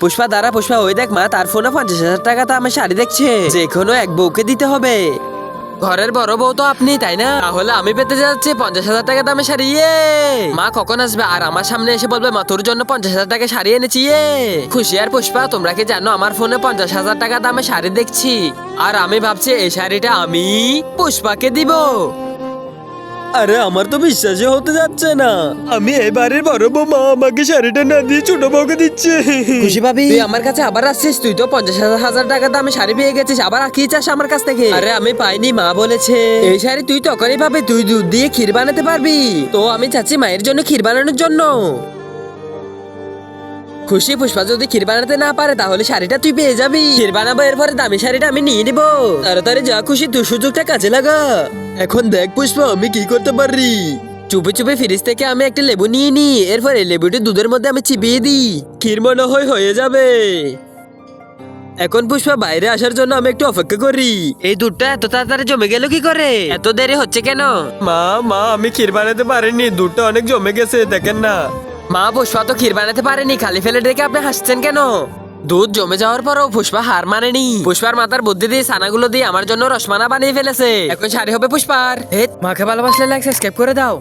পুষ্পা দাঁড়া পুষ্পা, ওই দেখ মা, তার ফোনে 50,000 টাকা দামে শাড়ি দেখছে, যে কোনো এক বউকে দিতে হবে। ঘরের বড় বউ তো আপনি, তাই না? তাহলে আমি পেতে যাচ্ছি 50,000 টাকা দামে শাড়ি। মা কখন আসবে আর আমার সামনে এসে বলবে মা তোর জন্য 50,000 টাকা শাড়ি এনেছি। খুশি আর পুষ্পা, তোমরা কি জানো আমার ফোনে 50,000 টাকা দামে শাড়ি দেখছি, আর আমি ভাবছি এই শাড়িটা আমি পুষ্পাকে দিব। আরে আমার তো বিশ্বাসই হতে যাচ্ছে না, আমি এবারে বড় বউ, মা আমাকে শাড়িটা না দিয়ে ছোট বউকে দিচ্ছে। খুশি ভাবি, তুই আমার কাছে আবার আসছিস? তুই তো 50,000 টাকা দামে শাড়ি পেয়ে গেছিস, আবার কি চাস আমার কাছ থেকে? আরে আমি পাইনি, মা বলেছে এই শাড়ি তুই তখনই পাবি তুই দুধ দিয়ে ক্ষীর বানাতে পারবি, তো আমি চাচ্ছি মায়ের জন্য ক্ষীর বানানোর জন্য। খুশি, পুষ্পা যদি ক্ষীর বানাতে না পারে তাহলে শাড়িটা তুই পেয়ে যাবি। ক্ষীর বানাবো, এরপরে দামি শাড়িটা আমি নিয়ে নিবো। তাড়াতাড়ি যা খুশি, তুই সুযোগটা কাজে লাগা। এখন দেখ পুষ্পা আমি কি করতে পারি। চুপে চুপে ফ্রিজ থেকে আমি একটা লেবু নিয়ে নি, এরপর এই লেবুটি দুধের মধ্যে আমি চিবিয়ে দিই, ক্ষীর মনে হয় হয়ে যাবে। এখন পুষ্পা বাইরে আসার জন্য আমি একটু অপেক্ষা করি। এই দুধটা এত তাড়াতাড়ি জমে গেল কি করে? এত দেরি হচ্ছে কেন? মা মা আমি ক্ষীর বানাতে পারিনি, দুধটা অনেক জমে গেছে, দেখেন না। মা পুষ্পা তো ক্ষীর বানাতে পারেনি, খালি ফেলে রেখে আপনি হাসছেন কেন? দুধ জমে যাওয়ার পরও পুষ্পা হার মানেনি। পুষ্পার মাথার বুদ্ধি দিয়ে ছানাগুলো দিয়ে আমার জন্য রসমানা বানিয়ে ফেলেছে। এখন শাড়ি হবে পুষ্পার। মাকে ভালোবাসলে লাইক সাবস্ক্রাইব করে দাও।